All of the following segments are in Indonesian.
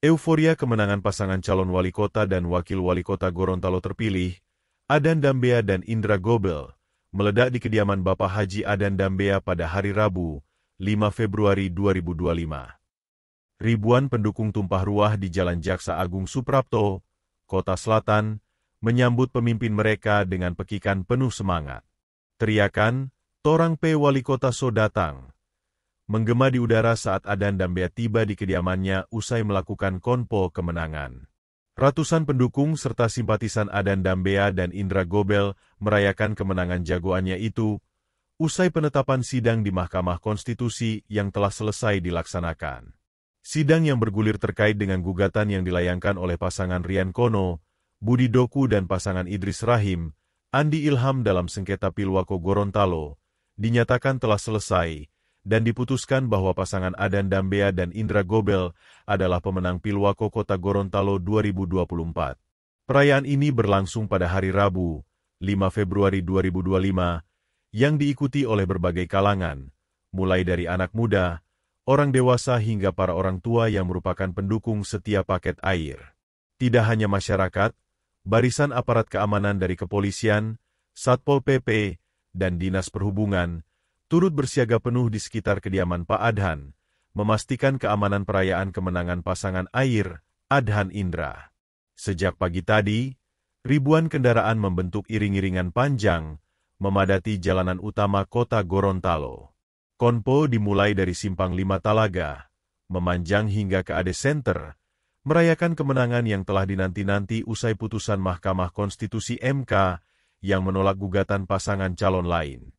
Euforia kemenangan pasangan calon wali kota dan wakil wali kota Gorontalo terpilih, Adan Dambea dan Indra Gobel, meledak di kediaman Bapak Haji Adan Dambea pada hari Rabu, 5 Februari 2025. Ribuan pendukung tumpah ruah di Jalan Jaksa Agung Suprapto, Kota Selatan, menyambut pemimpin mereka dengan pekikan penuh semangat. Teriakan, "Torang P Wali Kota So datang!" menggema di udara saat Adan Dambea tiba di kediamannya usai melakukan konpo kemenangan. Ratusan pendukung serta simpatisan Adan Dambea dan Indra Gobel merayakan kemenangan jagoannya itu, usai penetapan sidang di Mahkamah Konstitusi yang telah selesai dilaksanakan. Sidang yang bergulir terkait dengan gugatan yang dilayangkan oleh pasangan Rian Kono, Budi Doku dan pasangan Idris Rahim, Andi Ilham dalam sengketa Pilwako Gorontalo, dinyatakan telah selesai, dan diputuskan bahwa pasangan Adan Dambea dan Indra Gobel adalah pemenang Pilwako Kota Gorontalo 2024. Perayaan ini berlangsung pada hari Rabu, 5 Februari 2025, yang diikuti oleh berbagai kalangan, mulai dari anak muda, orang dewasa hingga para orang tua yang merupakan pendukung setia paket air. Tidak hanya masyarakat, barisan aparat keamanan dari kepolisian, Satpol PP, dan Dinas Perhubungan, turut bersiaga penuh di sekitar kediaman Pak Adhan, memastikan keamanan perayaan kemenangan pasangan air, Adhan Indra. Sejak pagi tadi, ribuan kendaraan membentuk iring-iringan panjang, memadati jalanan utama kota Gorontalo. Konpo dimulai dari Simpang 5 Talaga, memanjang hingga ke Ade Center, merayakan kemenangan yang telah dinanti-nanti usai putusan Mahkamah Konstitusi MK yang menolak gugatan pasangan calon lain.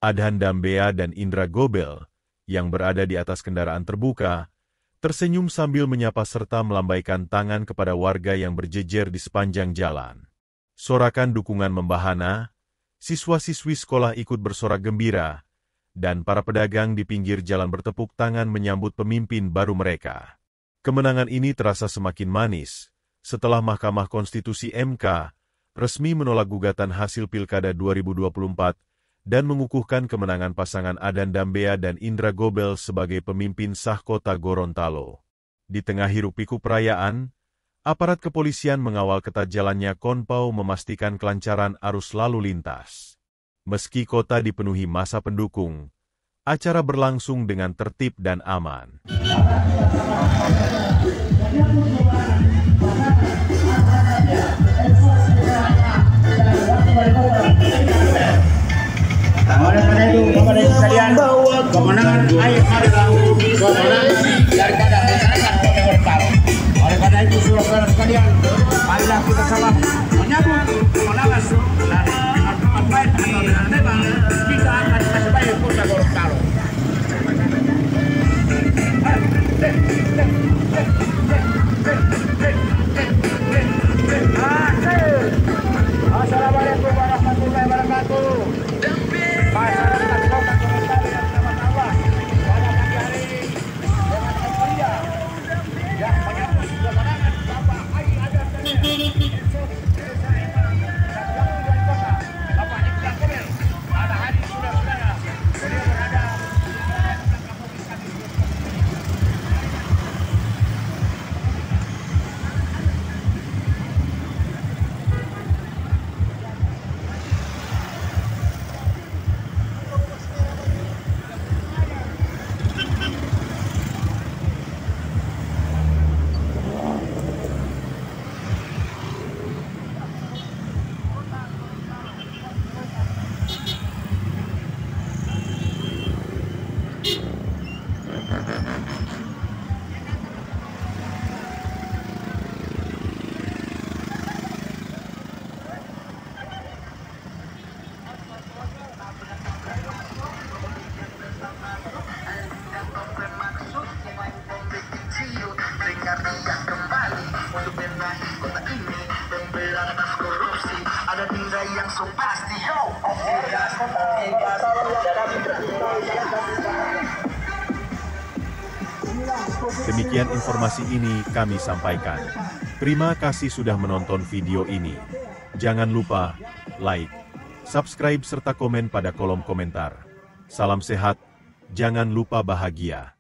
Adan Dambea dan Indra Gobel, yang berada di atas kendaraan terbuka, tersenyum sambil menyapa serta melambaikan tangan kepada warga yang berjejer di sepanjang jalan. Sorakan dukungan membahana, siswa-siswi sekolah ikut bersorak gembira, dan para pedagang di pinggir jalan bertepuk tangan menyambut pemimpin baru mereka. Kemenangan ini terasa semakin manis, setelah Mahkamah Konstitusi MK resmi menolak gugatan hasil Pilkada 2024, dan mengukuhkan kemenangan pasangan Adan Dambea dan Indra Gobel sebagai pemimpin sah kota Gorontalo. Di tengah hiruk-pikuk perayaan, aparat kepolisian mengawal ketat jalannya konpau memastikan kelancaran arus lalu lintas. Meski kota dipenuhi massa pendukung, acara berlangsung dengan tertib dan aman. Oleh karena itu, Bapak dan sekalian, kemenangan air adalah kemenangan daripada masyarakat Kota Gorontalo. Oleh karena itu, saudara sekalian, marilah kita sama menyambut kemenangan dan dengan tempat baik atau dengan memang kita akan sebagai Kota Gorontalo. Assalamualaikum warahmatullahi wabarakatuh. Masyarakat Kota Gorontalo yang selamat Allah pada pagi hari ini dengan euforia yang menyambut kemenangan Bapak Haji Adan Dambea, Desa Eman, dan Wakil Wali Kota Bapak Indra Gobel. Pada hari saudara-saudara, beliau berada di belakang Kapolres kami. Demikian informasi ini kami sampaikan. Terima kasih sudah menonton video ini. Jangan lupa like, subscribe serta komen pada kolom komentar. Salam sehat, jangan lupa bahagia.